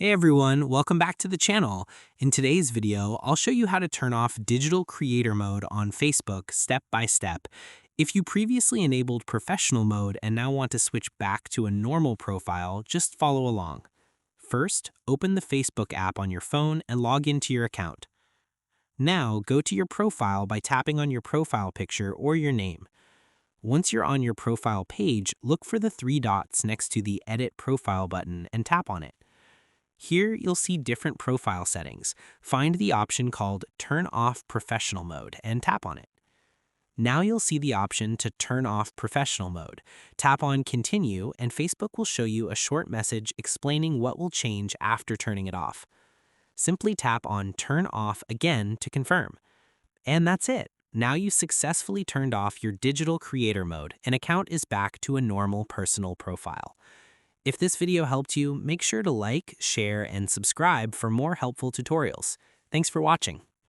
Hey everyone, welcome back to the channel. In today's video, I'll show you how to turn off digital creator mode on Facebook step by step. If you previously enabled professional mode and now want to switch back to a normal profile, just follow along. First, open the Facebook app on your phone and log into your account. Now, go to your profile by tapping on your profile picture or your name. Once you're on your profile page, look for the three dots next to the Edit Profile button and tap on it. Here, you'll see different profile settings. Find the option called Turn Off Professional Mode and tap on it. Now you'll see the option to turn off professional mode. Tap on Continue and Facebook will show you a short message explaining what will change after turning it off. Simply tap on Turn Off again to confirm. And that's it. Now you successfully turned off your digital creator mode and account is back to a normal personal profile. If this video helped you, make sure to like, share, and subscribe for more helpful tutorials. Thanks for watching.